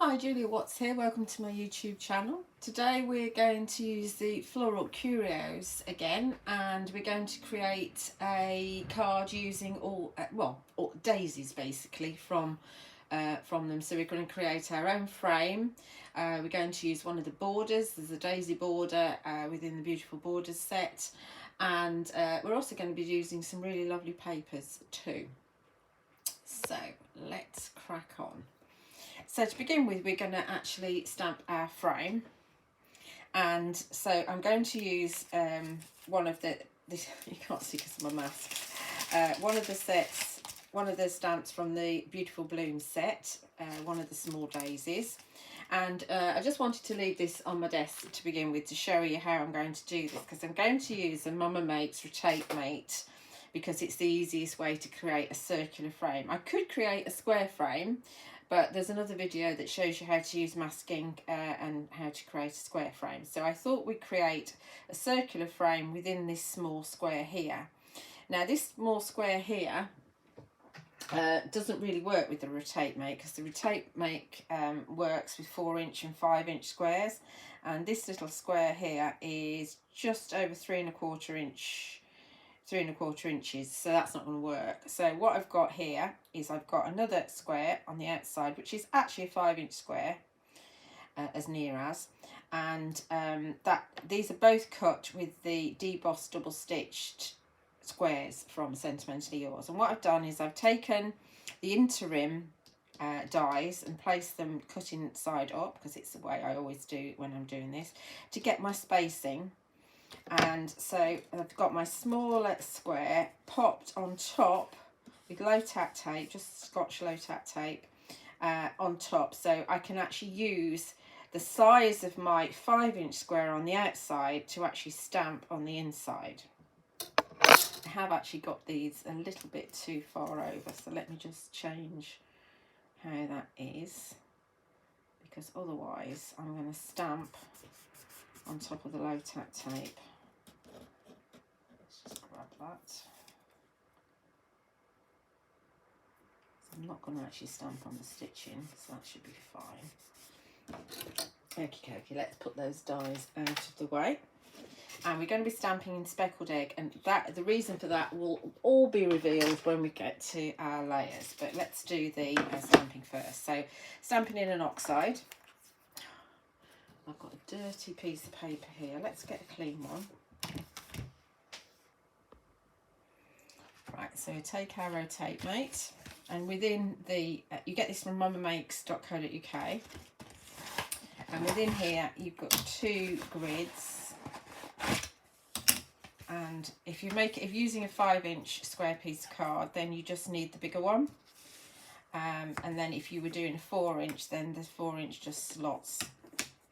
Hi, Julia Watts here. Welcome to my YouTube channel. Today we're going to use the Floral Curios again, and we're going to create a card using all daisies basically from them. So we're going to create our own frame. We're going to use one of the borders. There's a daisy border within the Beautiful Borders set, and we're also going to be using some really lovely papers too. So let's crack on. So to begin with, we're going to actually stamp our frame, and so I'm going to use one of the you can't see because of my mask, one of the stamps from the Beautiful Blooms set, one of the small daisies, and I just wanted to leave this on my desk to begin with to show you how I'm going to do this, because I'm going to use a Mama Makes Rotate Mate because it's the easiest way to create a circular frame. I could create a square frame, but there's another video that shows you how to use masking and how to create a square frame. So I thought we'd create a circular frame within this small square here. Now this small square here doesn't really work with the Rotate Make, because the Rotate Make works with 4" and 5" squares, and this little square here is just over 3¼ inches, so that's not going to work. So what I've got here is I've got another square on the outside, which is actually a 5" square, as near as, and these are both cut with the Debossed Double Stitched Squares from Sentimentally Yours. And what I've done is I've taken the interim dies and placed them cutting side up, because it's the way I always do when I'm doing this, to get my spacing. And so I've got my smaller square popped on top with low tack tape, just Scotch low tack tape on top, so I can actually use the size of my 5" square on the outside to actually stamp on the inside. I have actually got these a little bit too far over, so let me just change how that is, because otherwise I'm going to stamp on top of the low tack tape. Let's just grab that. I'm not going to actually stamp on the stitching, so that should be fine. Okie dokie, let's put those dies out of the way. And we're going to be stamping in Speckled Egg, and the reason for that will all be revealed when we get to our layers. But let's do the stamping first. So stamping in an oxide. I've got a dirty piece of paper here. Let's get a clean one. Right, so take our Rotate Mate, and within the, you get this from mamamakes.co.uk, and within here you've got 2 grids, and if you're using a 5" square piece of card, then you just need the bigger one, and then if you were doing a 4" then the 4" just slots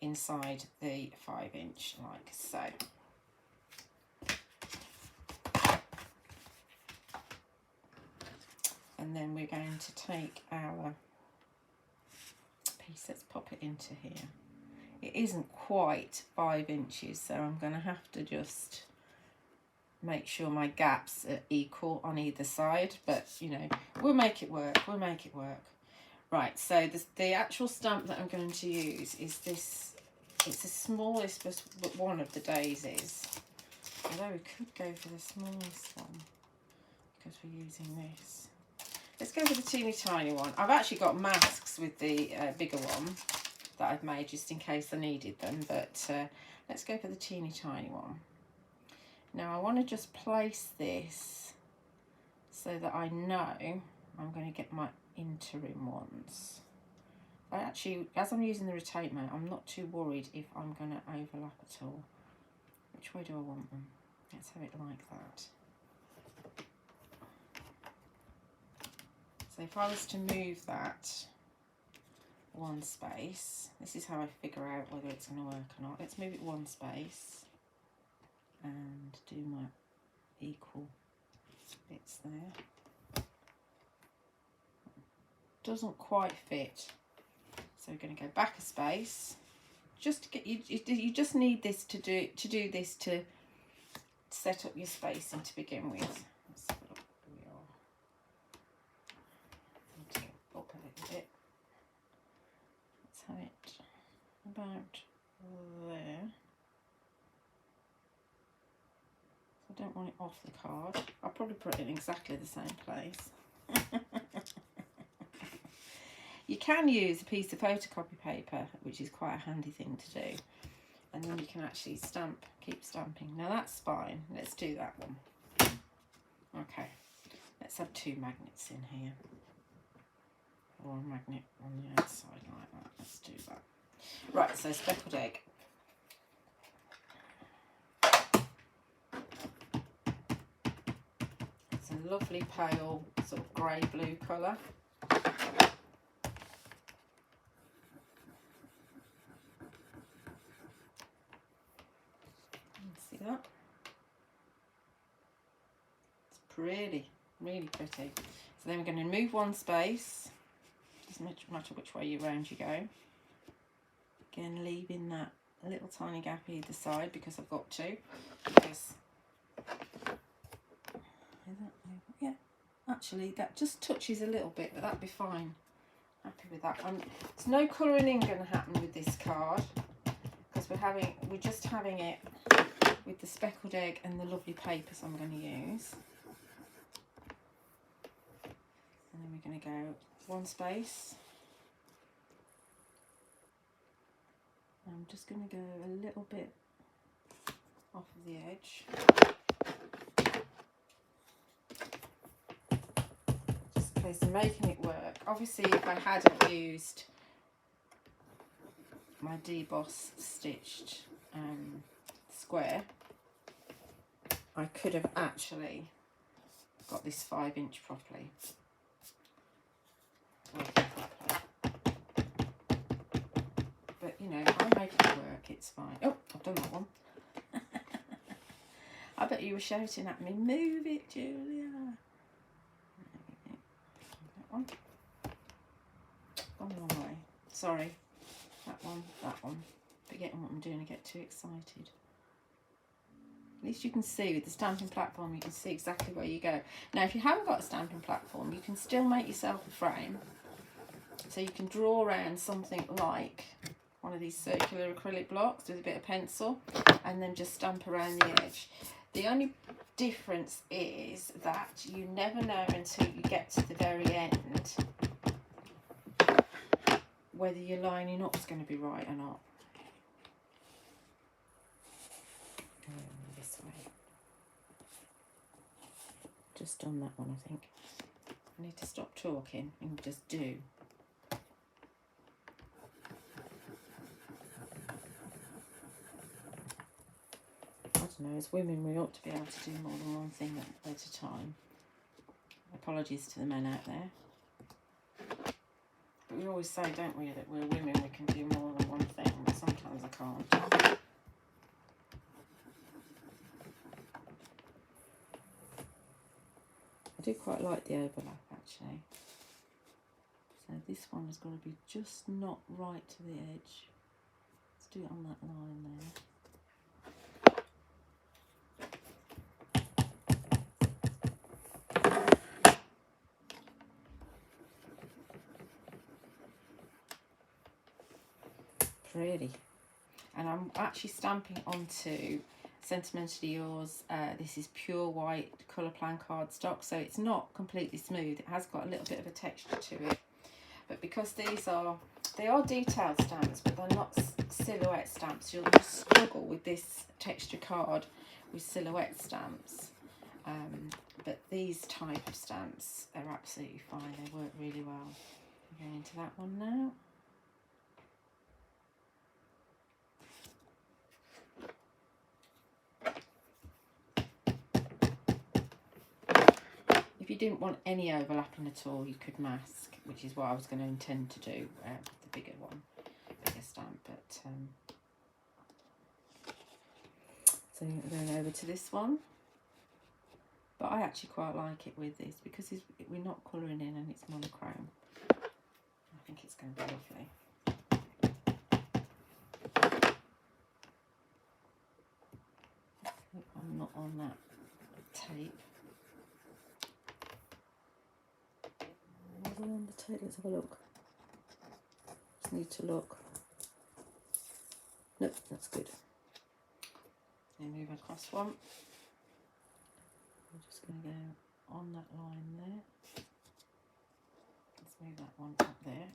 inside the 5" like so. And then we're going to take our piece, let's pop it into here. It isn't quite 5 inches, so I'm going to have to just make sure my gaps are equal on either side, but you know, we'll make it work, we'll make it work. Right, so the actual stamp that I'm going to use is this. It's the smallest but one of the daisies, although we could go for the smallest one because we're using this. Let's go for the teeny tiny one. I've actually got masks with the bigger one that I've made just in case I needed them, but let's go for the teeny tiny one. Now I want to just place this so that I know I'm going to get my interim ones. I actually, as I'm using the Rotate Mate, I'm not too worried if I'm going to overlap at all. Which way do I want them? Let's have it like that. So if I was to move that one space, this is how I figure out whether it's going to work or not. Let's move it one space and do my equal bits there. Doesn't quite fit, so we're going to go back a space. Just to get you just need this to do this to set up your spacing to begin with. Let's have a look where we are. Need to go up a little bit. Let's have it about there. I don't want it off the card. I'll probably put it in exactly the same place. You can use a piece of photocopy paper, which is quite a handy thing to do. And then you can actually stamp, keep stamping. Now that's fine. Let's do that one. Okay. Let's have 2 magnets in here. Or a magnet on the outside like that. Let's do that. Right, so speckled egg. It's a lovely pale sort of grey-blue colour. See that? It's pretty, really pretty. So then we're going to move one space. Doesn't matter which way around you go. Again, leaving that little tiny gap either side because I've got to. Because yeah, actually that just touches a little bit, but that'd be fine. Happy with that. There's no colouring in going to happen with this card because we're just having it with the speckled egg and the lovely papers I'm going to use. And then we're going to go one space. I'm just going to go a little bit off of the edge. Just in case I'm making it work. Obviously, if I hadn't used my debossed stitched square, I could have actually got this 5-inch properly. But you know, I'll make it work, it's fine. Oh, I've done that one. I bet you were shouting at me, move it, Julia. That one. Gone the wrong way. Sorry. That one, that one. Forgetting what I'm doing, I get too excited. At least you can see with the stamping platform, you can see exactly where you go. Now, if you haven't got a stamping platform, you can still make yourself a frame. So you can draw around something like one of these circular acrylic blocks with a bit of pencil and then just stamp around the edge. The only difference is that you never know until you get to the very end whether your lining up is going to be right or not. This way. Just done that one, I think. I need to stop talking and just do. I don't know, as women we ought to be able to do more than one thing at a time. Apologies to the men out there. But we always say, don't we, that we're women, we can do more than one thing, but sometimes I can't. I do quite like the overlap actually. So this one has got to be just not right to the edge. Let's do it on that line there. Pretty. And I'm actually stamping onto Sentimentally Yours. This is pure white colour plan cardstock, so it's not completely smooth. It has got a little bit of a texture to it. But because they are detailed stamps, but they're not silhouette stamps, you'll just struggle with this texture card with silhouette stamps. But these type of stamps are absolutely fine. They work really well. I'm going into that one now. If you didn't want any overlapping at all, you could mask, which is what I was going to intend to do with the bigger one, bigger stamp. But so I'm going over to this one. But I actually quite like it with this because we're not colouring in and it's monochrome. I think it's going to be lovely. I hope I'm not on that tape. On the tape, let's have a look. Need to look. Nope, that's good. Then move across one. I'm just going to go on that line there. Let's move that one up there.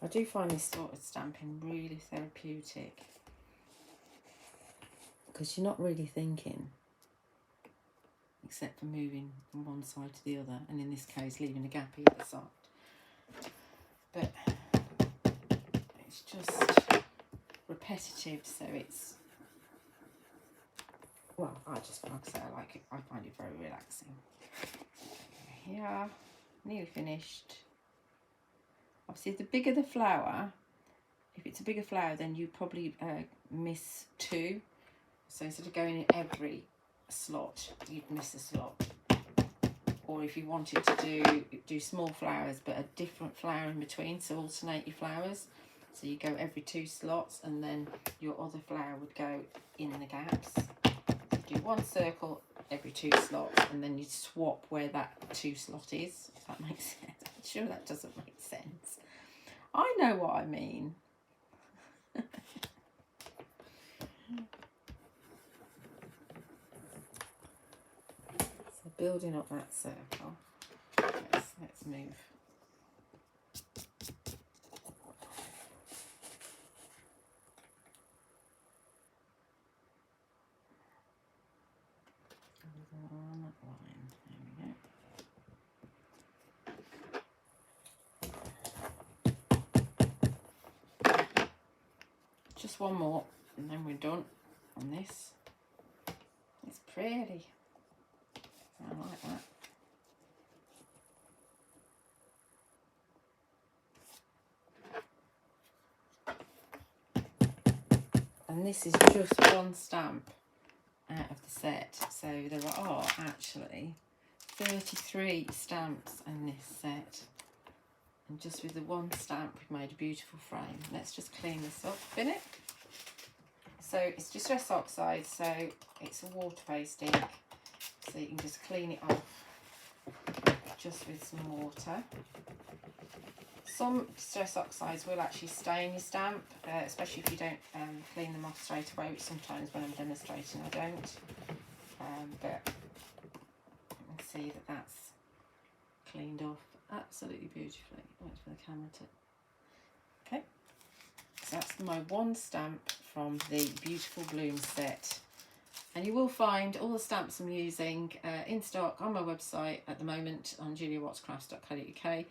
I do find this sort of stamping really therapeutic because you're not really thinking except for moving from one side to the other, and in this case leaving a gap either side. But it's just repetitive, so it's, well, like I say, I like it. I find it very relaxing. Yeah, nearly finished. Obviously, the bigger the flower, if it's a bigger flower, then you probably miss 2. So instead of going in every slot, you'd miss a slot. Or if you wanted to do small flowers, but a different flower in between, so alternate your flowers. So you go every 2 slots, and then your other flower would go in the gaps. You do 1 circle every 2 slots, and then you swap where that 2 slot is, if that makes sense. I'm sure that doesn't make sense. I know what I mean. So building up that circle, let's move. On that line, there we go. Just one more, and then we're done on this. It's pretty. I like that. And this is just one stamp out of the set, so there are actually 33 stamps in this set, and just with the one stamp we've made a beautiful frame. Let's just clean this up a bit. So it's Distress Oxide, so it's a water-based ink, so you can just clean it off just with some water. Some Distress Oxides will actually stain your stamp, especially if you don't clean them off straight away, which sometimes when I'm demonstrating I don't. But you can see that that's cleaned off absolutely beautifully. Wait for the camera to... Okay, so that's my one stamp from the Beautiful Bloom set. And you will find all the stamps I'm using in stock on my website at the moment on juliawattscrafts.co.uk.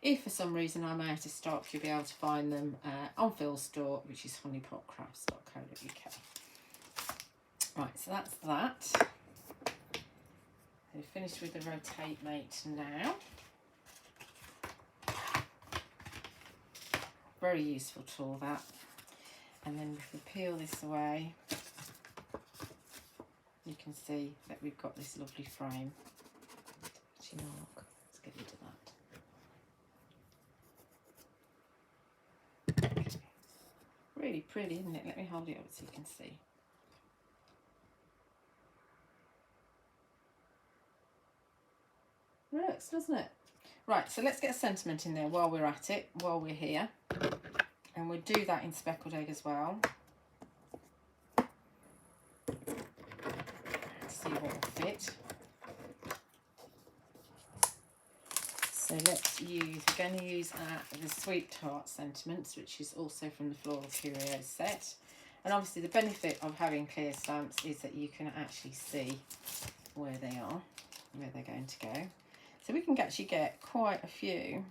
If for some reason I'm out of stock, you'll be able to find them on Phil's store, which is honeypotcrafts.co.uk. Right, so that's that. We've finished with the rotate mate now. Very useful tool, that. And then if we peel this away, you can see that we've got this lovely frame. Let's get rid of that. Okay. Really pretty, isn't it? Let me hold it up so you can see. Works, doesn't it? Right, so let's get a sentiment in there while we're at it, while we're here. And we'll do that in Speckled Egg as well. See what will fit. So let's use, we're going to use the Sweet Tart Sentiments, which is also from the Floral Curios set. And obviously the benefit of having clear stamps is that you can actually see where they are, where they're going to go. So we can actually get quite a few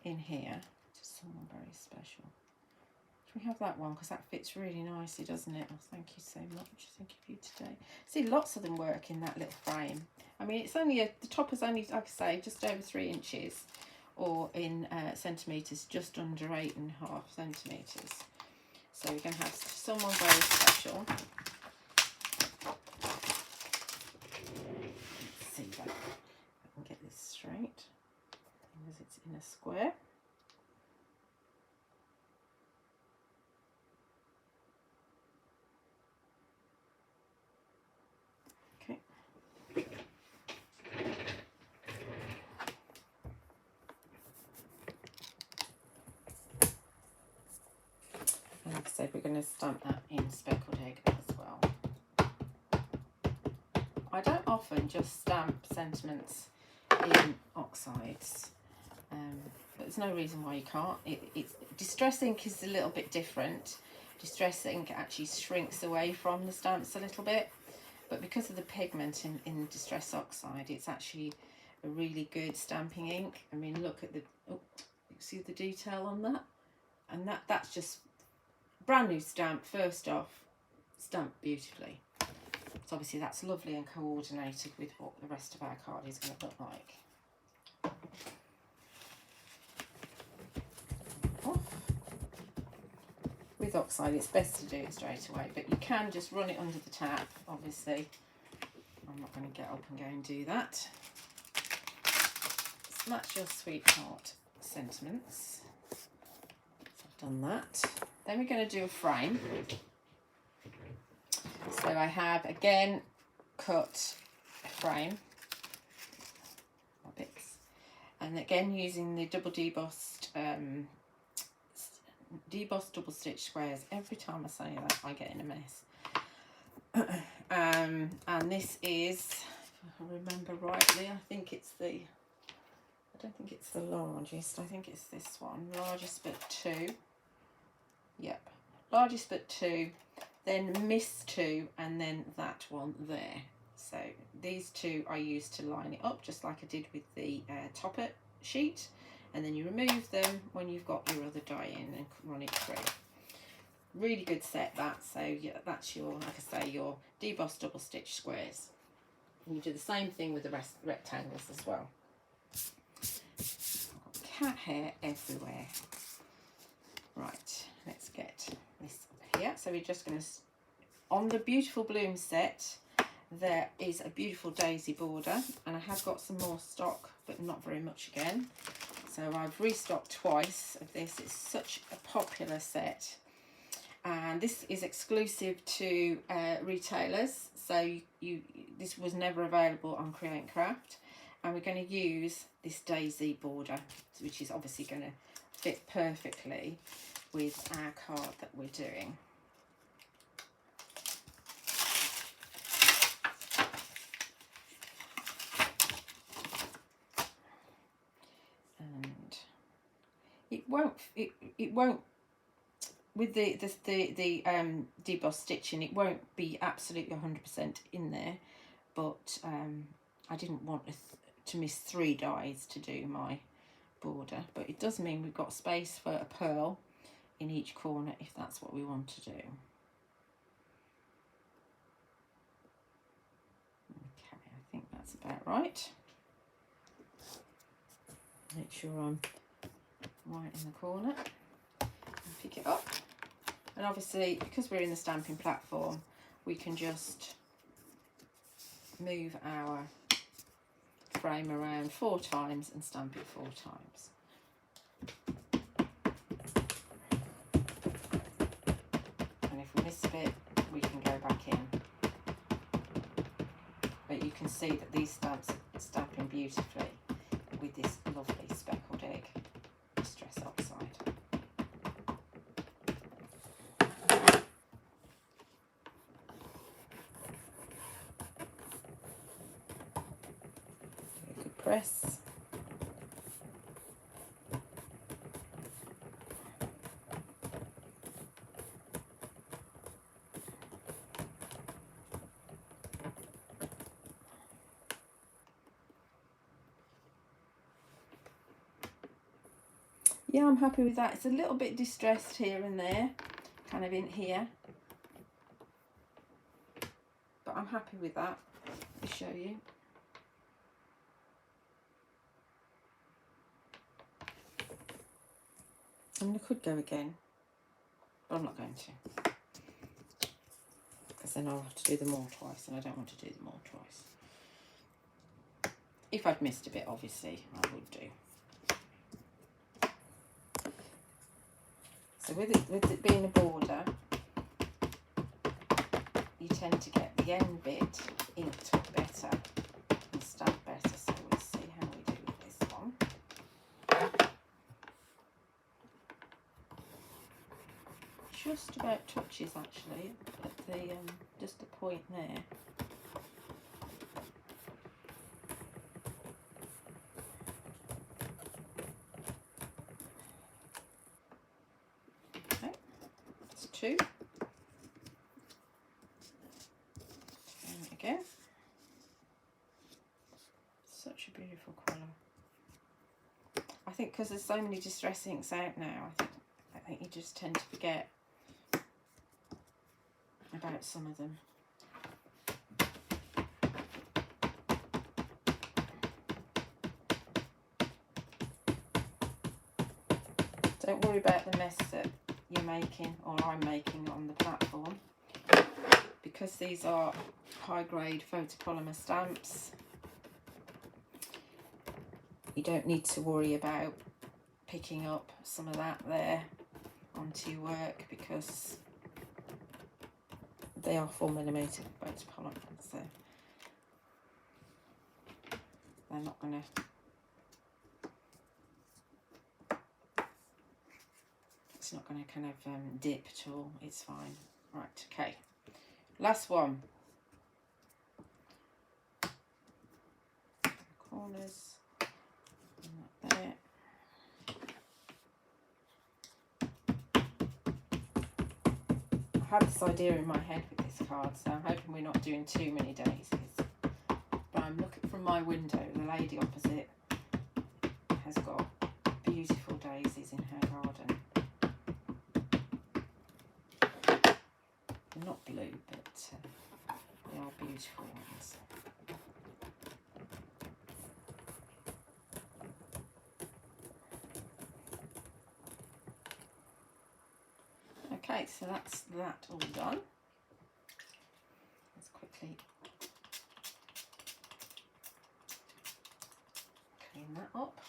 in here. Just someone very special. Can we have that one, because that fits really nicely, doesn't it? Oh, thank you so much. Thank you for you today. See, lots of them work in that little frame. I mean, it's only the top is only, like I say, just over 3 inches, or in centimetres, just under 8.5 centimetres. So we're going to have someone very special. Let's see if I can get this straight, because it's in a square. said, we're going to stamp that in Speckled Egg as well. I don't often just stamp sentiments in oxides, but there's no reason why you can't. Distress ink is a little bit different. Distress ink actually shrinks away from the stamps a little bit, but because of the pigment in Distress Oxide, it's actually a really good stamping ink. I mean, look at the, oh, you see the detail on that? And that's just brand new stamp, first off, stamped beautifully. So obviously that's lovely and coordinated with what the rest of our card is going to look like. With oxide, it's best to do it straight away, but you can just run it under the tap, obviously. I'm not going to get up and go and do that. Match your sweetheart sentiments. So I've done that. Then we're going to do a frame. So I have, again, cut a frame. Bits. And again, using the double debossed Double Stitched Squares. Every time I say that, I get in a mess. And this is, if I remember rightly, I think it's the, I don't think it's the largest, I think it's this one, largest but 2. Yep, largest but 2, then miss 2, and then that one there. So these 2 I used to line it up, just like I did with the topper sheet. And then you remove them when you've got your other die in and run it through. Really good set that. So yeah, that's your, like I say, your debossed double stitch squares. And you do the same thing with the rest rectangles as well. I've got cat hair everywhere. Right, let's get this up here. So we're just going to, on the Beautiful Bloom set, there is a beautiful daisy border, and I have got some more stock, but not very much again. So I've restocked twice of this. It's such a popular set, and this is exclusive to retailers. So this was never available on Create & Craft, and we're going to use this daisy border, which is obviously going to fit perfectly with our card that we're doing. It won't with the debossed stitching, it won't be absolutely 100% in there, but I didn't want to miss 3 dies to do my border, but it does mean we've got space for a pearl in each corner if that's what we want to do. Okay, I think that's about right. Make sure I'm right in the corner and pick it up. And obviously, because we're in the stamping platform, we can just move our frame around 4 times and stamp it 4 times. And if we miss a bit, we can go back in. But you can see that these stamps are stamping beautifully with this lovely Speckled Egg Distress Oxide. A good press. Yeah, I'm happy with that. It's a little bit distressed here and there, kind of in here, but I'm happy with that. Let me show you. And I could go again, but I'm not going to, because then I'll have to do them all twice, and I don't want to do them all twice. If I'd missed a bit, obviously, I would do. So with it being a border, you tend to get the end bit inked up better and stamped better. So we'll see how we do with this one. Just about touches actually at the just a point there. Okay, that's 2. And again, such a beautiful colour. I think because there's so many distress inks out now, I think you just tend to forget about some of them. Don't worry about the mess that you're making or I'm making on the platform, because these are high grade photopolymer stamps. You don't need to worry about picking up some of that there onto your work, because they are 4mm photopolymer, so they're not going to, it's not going to kind of dip at all. It's fine. Right, okay, last one. Corners. There. I had this idea in my head with this card, so I'm hoping we're not doing too many daisies. But I'm looking from my window, the lady opposite has got beautiful daisies in her garden. They're not blue, but they are beautiful ones. Okay, so that's that all done. Let's quickly clean that up.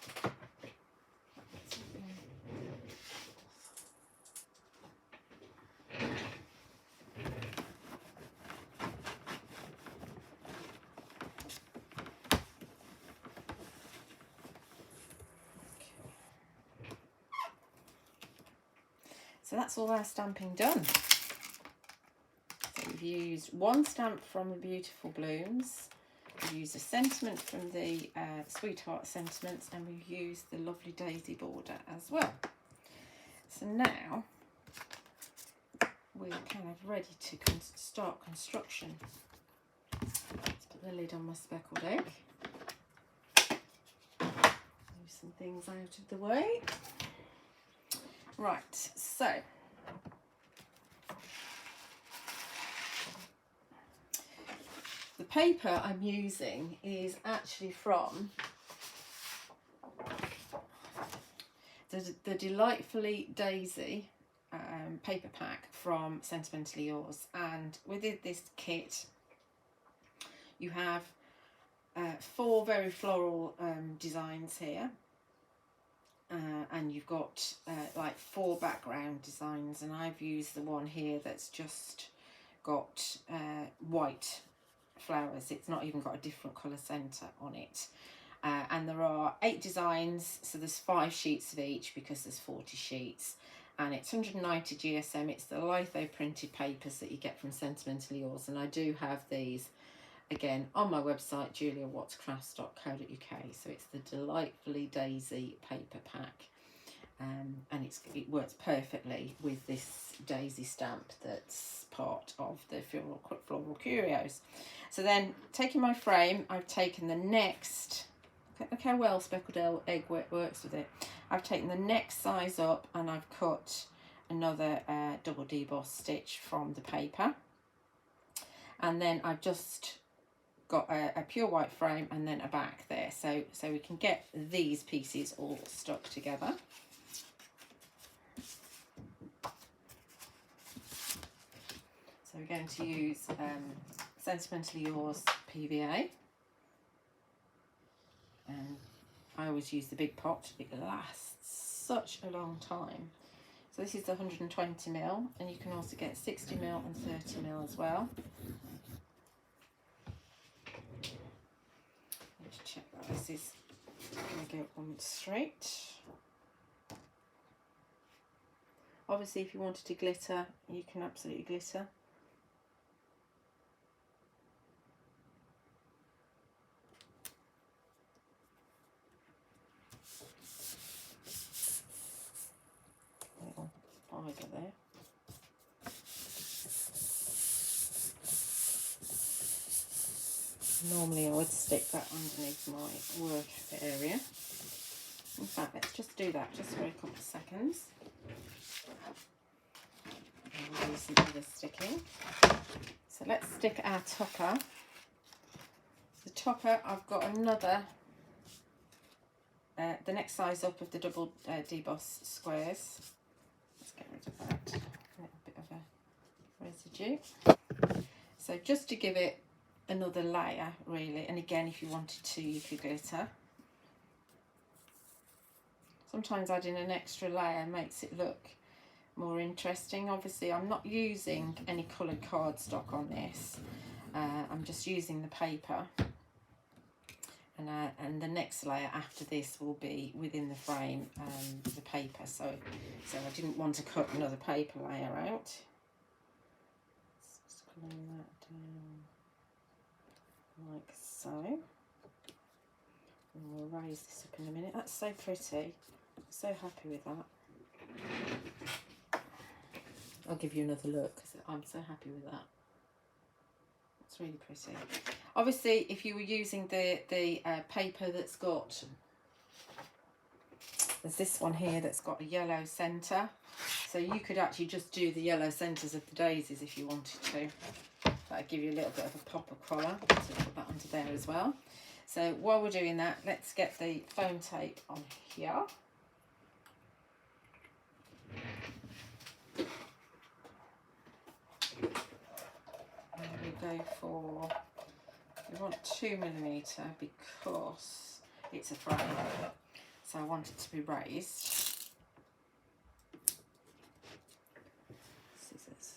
So that's all our stamping done. So we've used one stamp from the Beautiful Blooms, we've used a sentiment from the Sweetheart Sentiments, and we've used the lovely daisy border as well. So now we're kind of ready to start construction. Let's put the lid on my speckled egg. Move some things out of the way. Right, so the paper I'm using is actually from the Delightfully Daisy paper pack from Sentimentally Yours, and within this kit you have 4 very floral designs here. And you've got like 4 background designs, and I've used the one here that's just got white flowers. It's not even got a different colour centre on it. And there are 8 designs, so there's 5 sheets of each because there's 40 sheets, and it's 190 GSM. It's the litho printed papers that you get from Sentimentally Yours, and I do have these again on my website, juliawattscrafts.co.uk. So it's the Delightfully Daisy paper pack, and it works perfectly with this daisy stamp that's part of the Floral Curios. So then, taking my frame, I've taken the next, look how well Speckled Egg works with it. I've taken the next size up and I've cut another double debossed stitch from the paper, and then I've just got a pure white frame and then a back there, so we can get these pieces all stuck together. So we're going to use Sentimentally Yours PVA, and I always use the big pot. It lasts such a long time. So this is the 120mm, and you can also get 60mm and 30mm as well. Check that this is going to go on straight. Obviously if you wanted to glitter, you can absolutely glitter. Little fibre there. Normally I would stick that underneath my work area. In fact, let's just do that just for a couple of seconds. And we'll do some other sticking. So let's stick our topper. The topper, I've got another, the next size up of the double debossed squares. Let's get rid of that, a little bit of a residue. So just to give it another layer really, and again if you wanted to you could glitter. Sometimes adding an extra layer makes it look more interesting. Obviously I'm not using any coloured cardstock on this, I'm just using the paper, and the next layer after this will be within the frame, the paper, so I didn't want to cut another paper layer out. Just glue that down like so, and we'll raise this up in a minute. That's so pretty, I'm so happy with that. I'll give you another look because I'm so happy with that. It's really pretty. Obviously if you were using the paper that's got, there's this one here that's got a yellow centre, so you could actually just do the yellow centres of the daisies if you wanted to. That'd give you a little bit of a pop of colour, so put that under there as well. So while we're doing that, let's get the foam tape on here. And we go for, we want 2mm because it's a frame, so I want it to be raised. Scissors.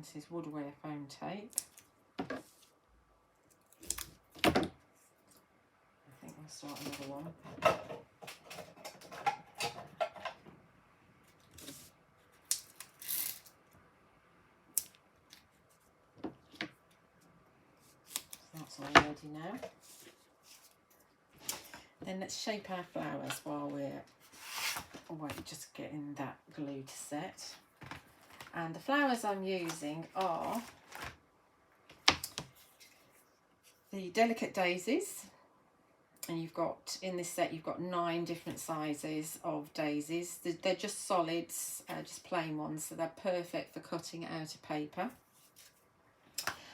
This is woodware foam tape. I think I'll start another one. So that's all ready now. Then let's shape our flowers while we're just getting that glue to set. And the flowers I'm using are the delicate daisies, and you've got, in this set you've got 9 different sizes of daisies. They're just solids, just plain ones, so they're perfect for cutting out of paper.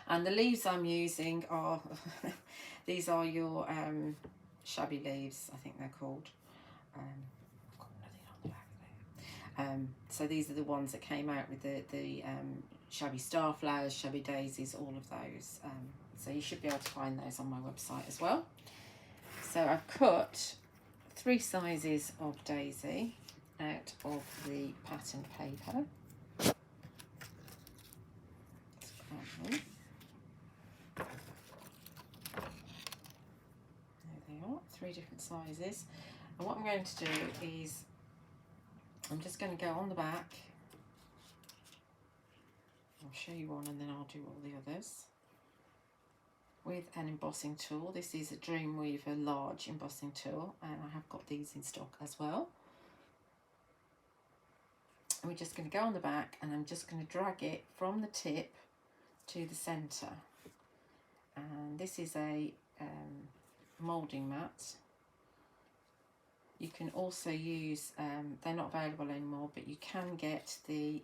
And the leaves I'm using are these are your Shabby leaves, I think they're called. So these are the ones that came out with the Shabby starflowers, Shabby daisies, all of those. So you should be able to find those on my website as well. So I've cut 3 sizes of daisy out of the pattern paper. There they are, 3 different sizes. And what I'm going to do is I'm just going to go on the back. I'll show you one and then I'll do all the others with an embossing tool. This is a Dreamweaver large embossing tool, and I have got these in stock as well. And we're just going to go on the back, and I'm just going to drag it from the tip to the centre. And this is a moulding mat. You can also use, they're not available anymore, but you can get the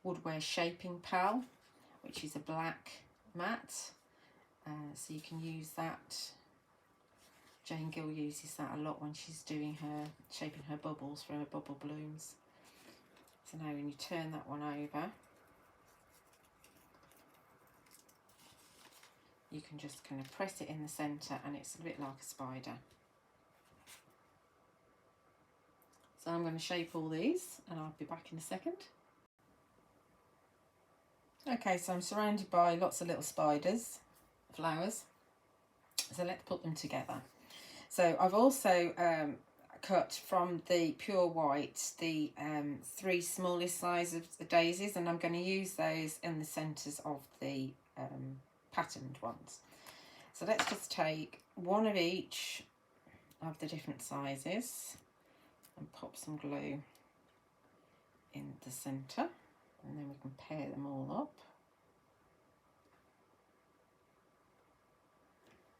Woodware Shaping Pal, which is a black mat. So you can use that. Jane Gill uses that a lot when she's doing her, shaping her bubbles for her bubble blooms. So now when you turn that one over, you can just kind of press it in the centre, and it's a bit like a spider. So I'm going to shape all these and I'll be back in a second. Okay, so I'm surrounded by lots of little spiders, flowers. So let's put them together. So I've also cut from the pure white the 3 smallest sizes of the daisies, and I'm going to use those in the centres of the patterned ones. So let's just take one of each of the different sizes and pop some glue in the centre, and then we can pair them all up.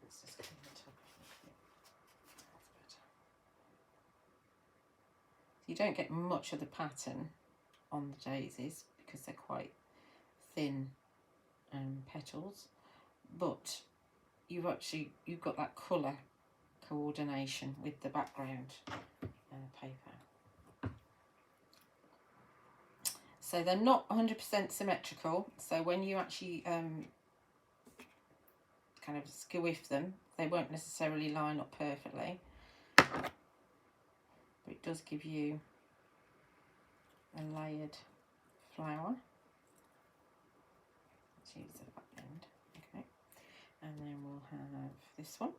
Let's just clean the top off a bit. That's better. You don't get much of the pattern on the daisies because they're quite thin petals, but you've got that colour coordination with the background paper. So they're not 100% symmetrical, so when you actually kind of squiff them, they won't necessarily line up perfectly, but it does give you a layered flower. Let's use the back end, okay, and then we'll have this one.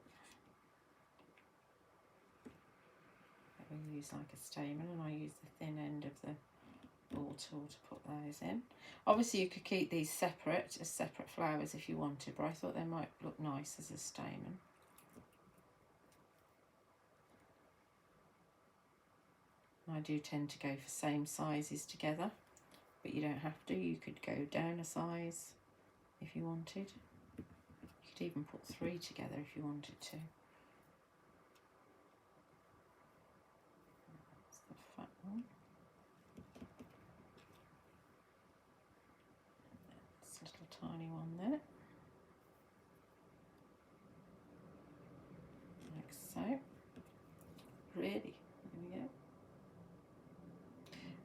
We use like a stamen, and I use the thin end of the ball tool to put those in. Obviously you could keep these separate as separate flowers if you wanted, but I thought they might look nice as a stamen. I do tend to go for same sizes together, but you don't have to. You could go down a size if you wanted. You could even put 3 together if you wanted to. That's the fat one. This little tiny one there. Like so. Really, there we go.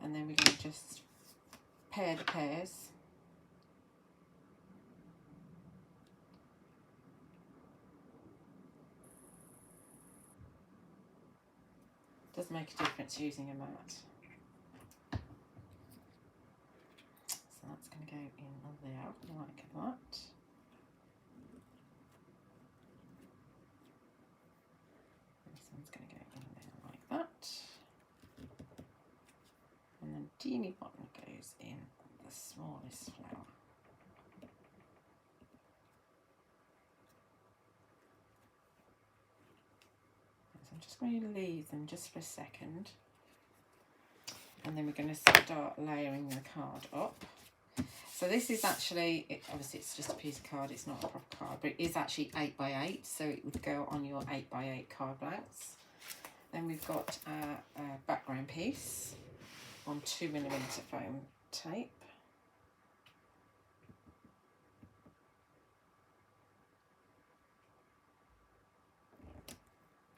And then we're going to just pair the pairs. Does make a difference using a mat. So that's going to go in there like that. This one's going to go in there like that. And then teeny button goes in the smallest flower. So I'm just going to leave them just for a second, and then we're going to start layering the card up. So this is actually, obviously it's just a piece of card, it's not a proper card, but it is actually 8 by 8, so it would go on your 8 by 8 card blanks. Then we've got a background piece on 2mm foam tape.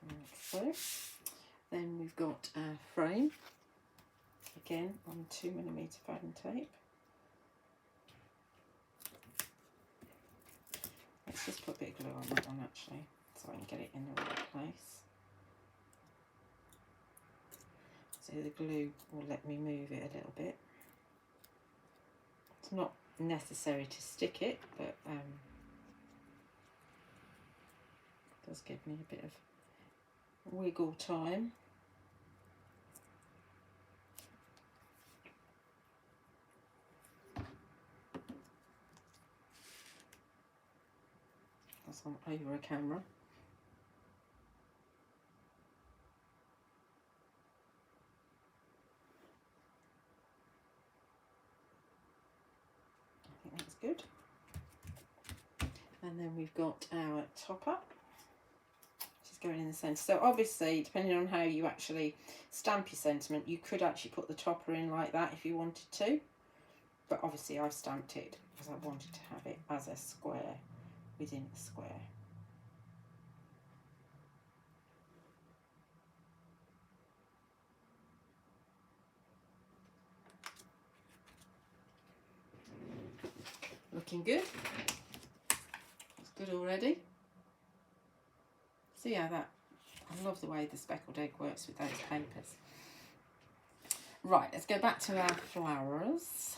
Like so. Then we've got a frame, again on 2mm foam tape. Let's just put a bit of glue on that one actually, so I can get it in the right place. So the glue will let me move it a little bit. It's not necessary to stick it, but it does give me a bit of wiggle time. That's on over a camera. That's good. And then we've got our topper, which is going in the centre. So obviously, depending on how you actually stamp your sentiment, you could actually put the topper in like that if you wanted to. But obviously I've stamped it because I wanted to have it as a square within a square. Looking good. It's good already. See how that, I love the way the speckled egg works with those papers. Right, let's go back to our flowers.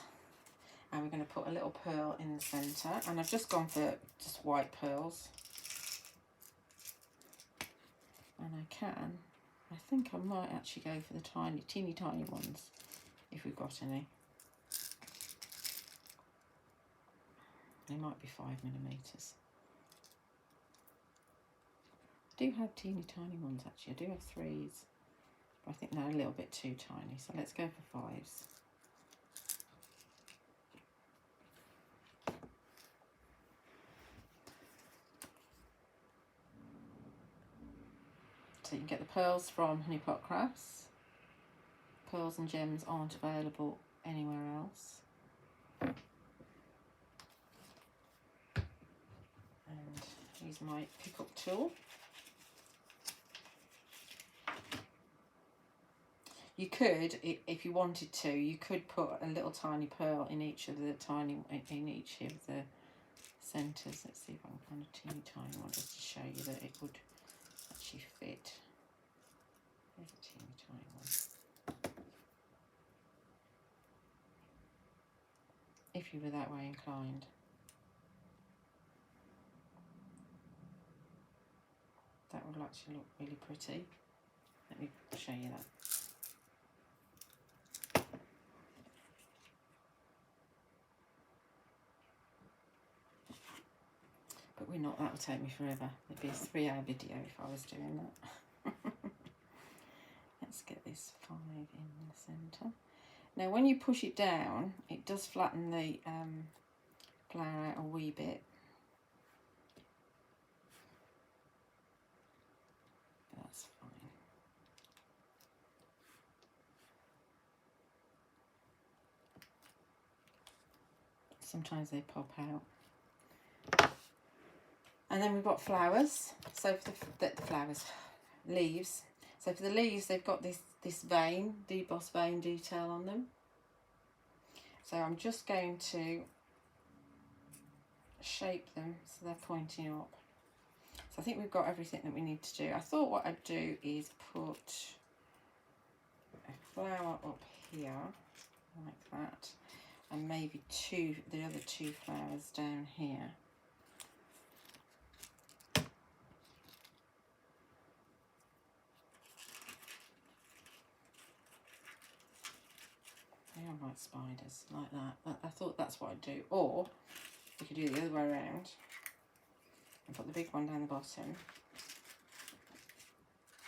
And we're going to put a little pearl in the centre. And I've just gone for just white pearls. And I think I might actually go for the teeny tiny ones, if we've got any. They might be 5mm. I do have teeny tiny ones actually. I do have 3s, but I think they're a little bit too tiny. So let's go for 5s. So you can get the pearls from Honeypot Crafts. Pearls and gems aren't available anywhere else. And use my pick up tool. You could, if you wanted to, you could put a little tiny pearl in each of the centres. Let's see if I can find a teeny tiny one just to show you that it would actually fit. There's a teeny tiny one. If you were that way inclined. That would actually look really pretty. Let me show you that. But we're not, that would take me forever. It'd be a 3-hour video if I was doing that. Let's get this 5 in the centre. Now when you push it down, it does flatten the flower out a wee bit. But that's fine. Sometimes they pop out. And then we've got flowers. So for the leaves. So for the leaves, they've got this vein, debossed vein detail on them. So I'm just going to shape them so they're pointing up. So I think we've got everything that we need to do. I thought what I'd do is put a flower up here, like that, and maybe the other 2 flowers down here. They are like spiders, like that. I thought that's what I'd do. Or we could do the other way around and put the big one down the bottom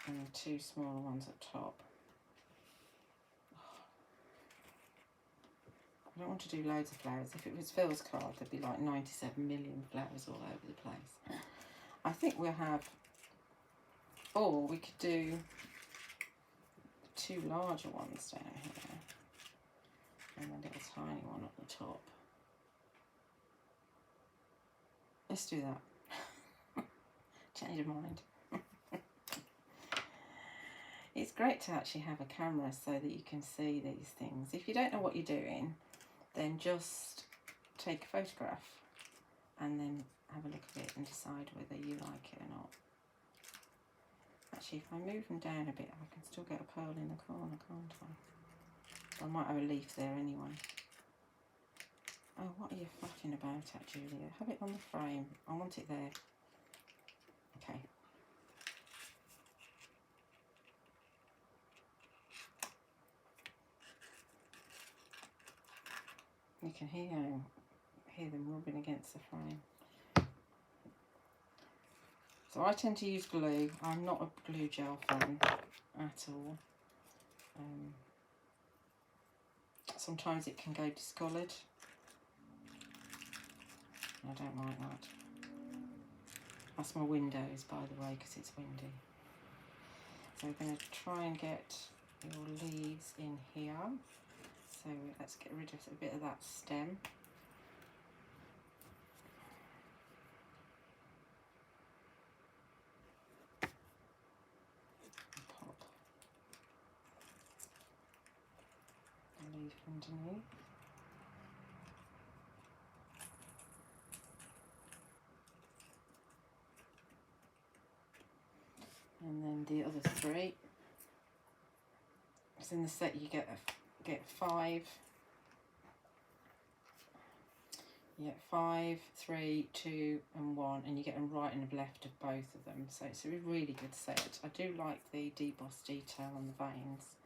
and the 2 smaller ones at top. I don't want to do loads of flowers. If it was Phil's card, there'd be like 97 million flowers all over the place. I think we'll have, or we could do 2 larger ones down here and a little tiny one up the top. Let's do that. Change of mind. It's great to actually have a camera so that you can see these things. If you don't know what you're doing, then just take a photograph and then have a look at it and decide whether you like it or not. Actually, if I move them down a bit, I can still get a pearl in the corner, can't I? I might have a leaf there anyway. Oh, what are you fucking about at, Julia? Have it on the frame. I want it there. Okay. You can hear them rubbing against the frame. So I tend to use glue. I'm not a glue gel fan at all. Sometimes it can go discoloured. I don't like that. That's my windows, by the way, because it's windy. So we're going to try and get your leaves in here. So let's get rid of a bit of that stem. Pop the leaf underneath. And then the other 3. Because in the set you get get 5. You get 5, 3, 2 and 1, and you get them right and left of both of them. So it's a really good set. I do like the debossed detail on the veins.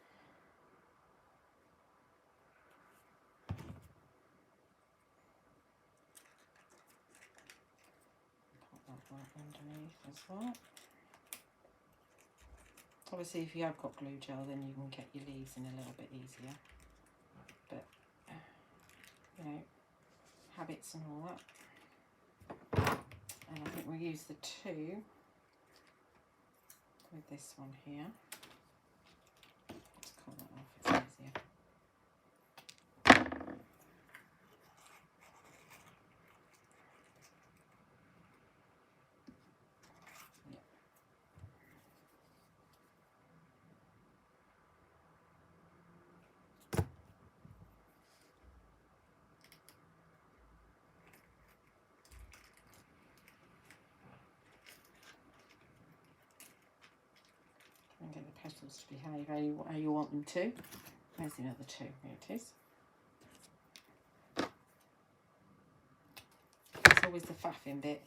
Put that right underneath as well. Obviously, if you have got glue gel, then you can get your leaves in a little bit easier. But, you know, habits and all that. And I think we'll use the 2 with this one here. Let's call that off, it's easier. And get the petals to behave how you want them to. There's the other 2, here it is. It's always the faffing bit.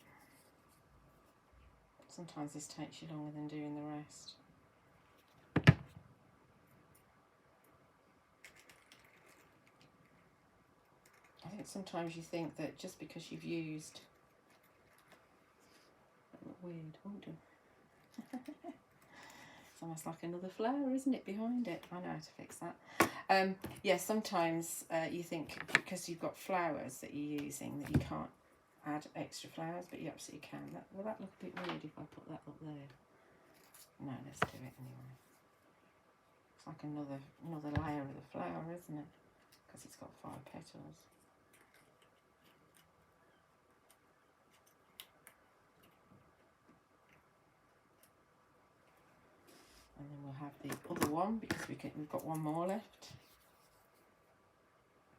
Sometimes this takes you longer than doing the rest. I think sometimes you think that just because you've used... Weird, hold on. It's almost like another flower, isn't it, behind it? I know how to fix that. Yeah, sometimes you think because you've got flowers that you're using that you can't add extra flowers, but you absolutely can. Will that look a bit weird if I put that up there? No, let's do it anyway. It's like another layer of the flower, isn't it? Because it's got 5 petals. And then we'll have the other one because we've got one more left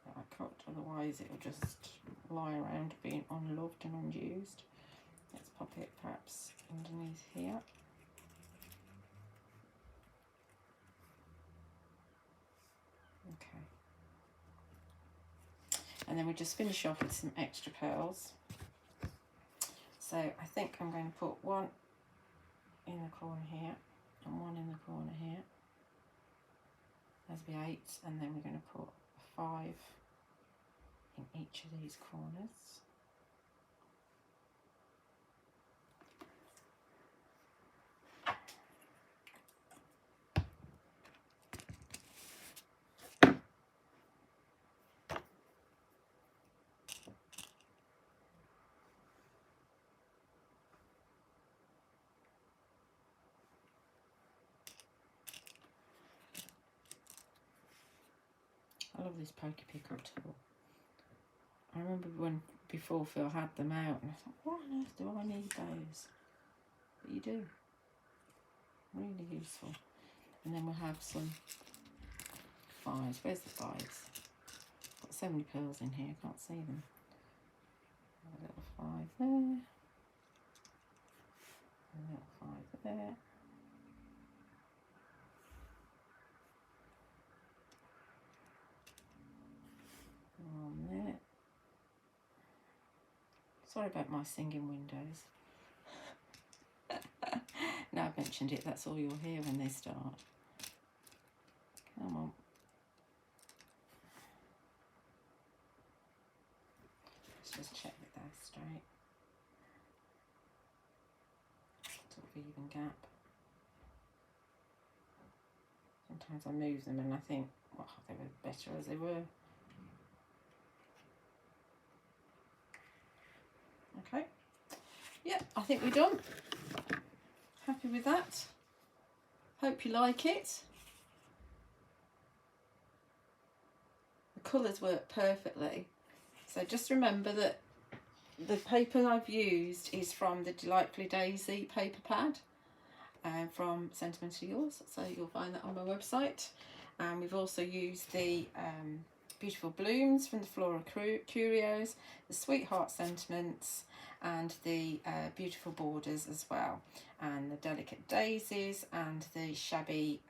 that I cut, otherwise it will just lie around being unloved and unused. Let's pop it perhaps underneath here. Okay. And then we just finish off with some extra pearls. So I think I'm going to put one in the corner here and one in the corner here. There's the 8, and then we're going to put a 5 in each of these corners. I love this pokey pickle tool. I remember when before Phil had them out and I thought, what on earth do I need those? But you do. Really useful. And then we'll have some 5s. Where's the 5s? Got so many pearls in here, I can't see them. A little 5 there. A little 5 there. One there. Sorry about my singing windows. Now I've mentioned it, that's all you'll hear when they start. Come on. Let's just check that they're straight. Sort of even gap. Sometimes I move them and I think, well, they were better as they were. Okay, yeah, I think we're done. Happy with that. Hope you like it. The colours work perfectly. So just remember that the paper I've used is from the Delightfully Daisy paper pad from Sentimentally Yours. So you'll find that on my website. And we've also used the Beautiful Blooms from the Floral Curios, the Sweetheart Sentiments, and the Beautiful Borders as well, and the Delicate Daisies, and the Shabby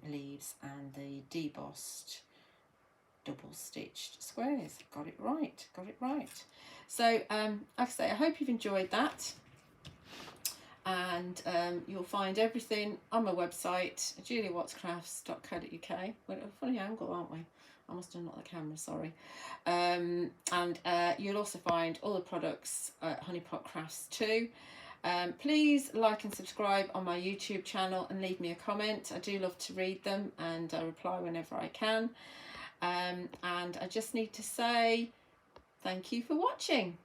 leaves, and the Debossed Double Stitched Squares. Got it right, got it right. So like I say, I hope you've enjoyed that, and you'll find everything on my website, juliawattscrafts.co.uk. We're at a funny angle, aren't we? I must have knocked the camera, sorry. And you'll also find all the products at Honeypot Crafts too. Please like and subscribe on my YouTube channel and leave me a comment. I do love to read them, and I reply whenever I can. And I just need to say thank you for watching.